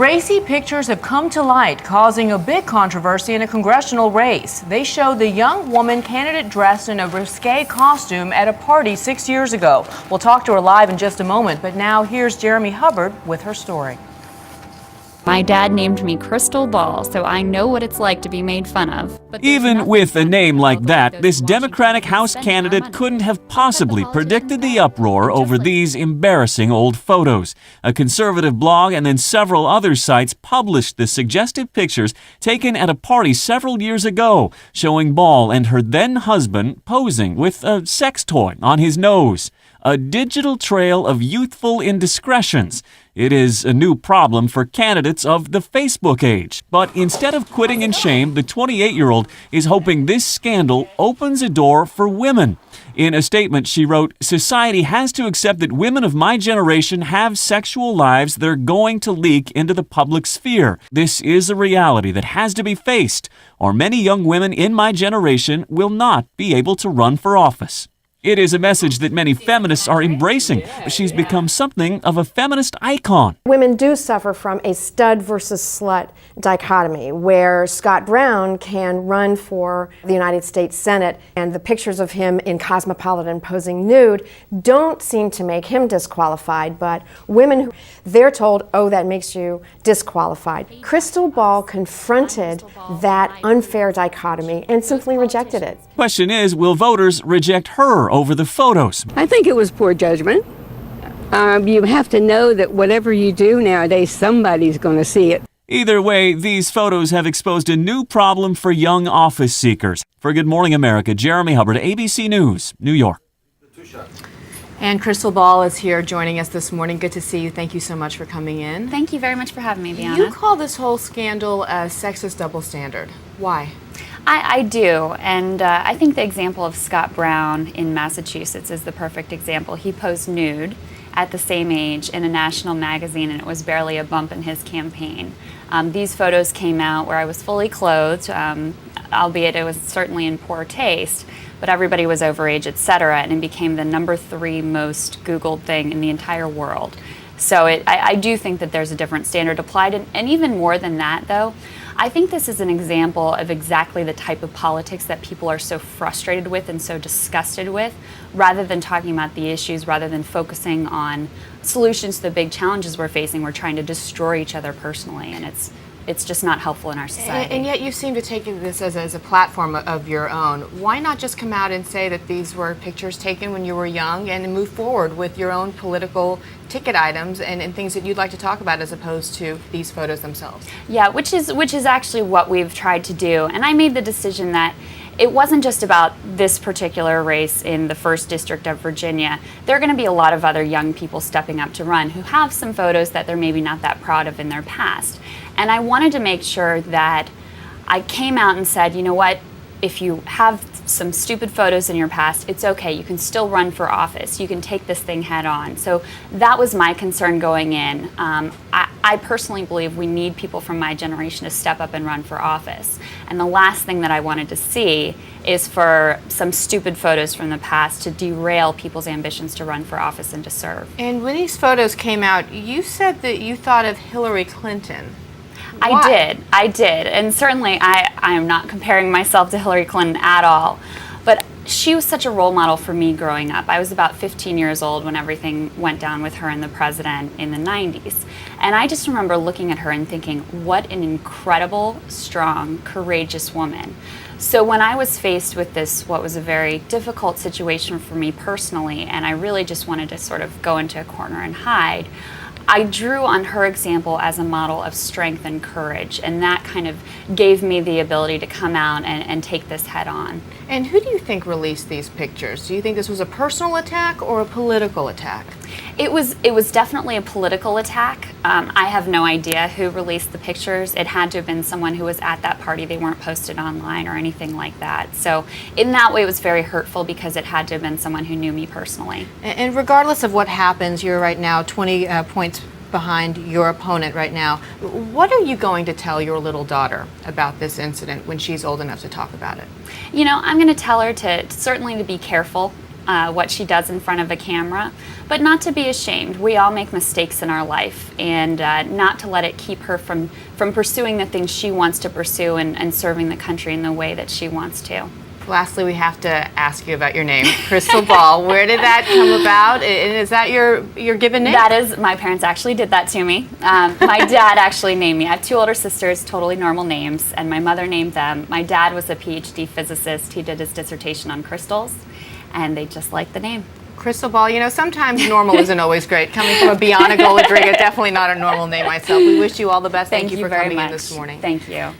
racy pictures have come to light, causing a big controversy in a congressional race. They show the young woman candidate dressed in a risque costume at a party 6 years ago. We'll talk to her live in just a moment, but now here's Jeremy Hubbard with her story. My dad named me Krystal Ball, so I know what it's like to be made fun of. Even with a name like that, this Democratic House candidate couldn't have possibly predicted the uproar over these embarrassing old photos. A conservative blog and then several other sites published the suggestive pictures taken at a party several years ago, showing Ball and her then-husband posing with a sex toy on his nose. A digital trail of youthful indiscretions. It is a new problem for candidates of the Facebook age. But instead of quitting in shame, the 28-year-old is hoping this scandal opens a door for women. In a statement, she wrote, "Society has to accept that women of my generation have sexual lives that are going to leak into the public sphere. This is a reality that has to be faced, or many young women in my generation will not be able to run for office." It is a message that many feminists are embracing. She's become something of a feminist icon. Women do suffer from a stud versus slut dichotomy, where Scott Brown can run for the United States Senate, and the pictures of him in Cosmopolitan posing nude don't seem to make him disqualified, but women, they're told, oh, that makes you disqualified. Krystal Ball confronted that unfair dichotomy and simply rejected it. Question is, will voters reject her over the photos? I think it was poor judgment. You have to know that whatever you do nowadays, somebody's going to see it. Either way, these photos have exposed a new problem for young office seekers. For Good Morning America, Jeremy Hubbard, ABC News, New York. And Krystal Ball is here joining us this morning. Good to see you. Thank you so much for coming in. Thank you very much for having me, Deanna. You call this whole scandal a sexist double standard. Why? I do, and I think the example of Scott Brown in Massachusetts is the perfect example. He posed nude at the same age in a national magazine, and it was barely a bump in his campaign. These photos came out where I was fully clothed, albeit it was certainly in poor taste, but everybody was overage, etc., and it became the #3 most Googled thing in the entire world. So I do think that there's a different standard applied, and even more than that, though, I think this is an example of exactly the type of politics that people are so frustrated with and so disgusted with, rather than talking about the issues, rather than focusing on solutions to the big challenges we're facing. We're trying to destroy each other personally, and it's just not helpful in our society. And yet you seem to take this as a platform of your own. Why not just come out and say that these were pictures taken when you were young and move forward with your own political ticket items and things that you'd like to talk about, as opposed to these photos themselves? Yeah, which is actually what we've tried to do. And I made the decision that it wasn't just about this particular race in the 1st District of Virginia. There are going to be a lot of other young people stepping up to run who have some photos that they're maybe not that proud of in their past. And I wanted to make sure that I came out and said, you know what, if you have some stupid photos in your past, it's okay. You can still run for office. You can take this thing head on. So that was my concern going in. I personally believe we need people from my generation to step up and run for office. And the last thing that I wanted to see is for some stupid photos from the past to derail people's ambitions to run for office and to serve. And when these photos came out, you said that you thought of Hillary Clinton. Why? I did. And certainly I am not comparing myself to Hillary Clinton at all. But she was such a role model for me growing up. I was about 15 years old when everything went down with her and the president in the 90s. And I just remember looking at her and thinking, what an incredible, strong, courageous woman. So when I was faced with this, what was a very difficult situation for me personally, and I really just wanted to sort of go into a corner and hide, I drew on her example as a model of strength and courage, and that kind of gave me the ability to come out and take this head on. And who do you think released these pictures? Do you think this was a personal attack or a political attack? It was definitely a political attack. I have no idea who released the pictures. It had to have been someone who was at that party. They weren't posted online or anything like that. So in that way, it was very hurtful because it had to have been someone who knew me personally. And regardless of what happens, you're right now 20 points behind your opponent right now. What are you going to tell your little daughter about this incident when she's old enough to talk about it? You know, I'm going to tell her to certainly to be careful. what she does in front of a camera, but not to be ashamed. We all make mistakes in our life, and not to let it keep her from pursuing the things she wants to pursue and serving the country in the way that she wants to. Lastly, we have to ask you about your name, Krystal Ball. Where did that come about? And is that your given name? That is, my parents actually did that to me. My dad actually named me. I have two older sisters, totally normal names, and my mother named them. My dad was a PhD physicist. He did his dissertation on crystals, and they just liked the name. Krystal Ball, you know, sometimes normal isn't always great. Coming from a Biana Golodriga, definitely not a normal name myself. We wish you all the best. Thank you for very coming much. in this morning. Thank you.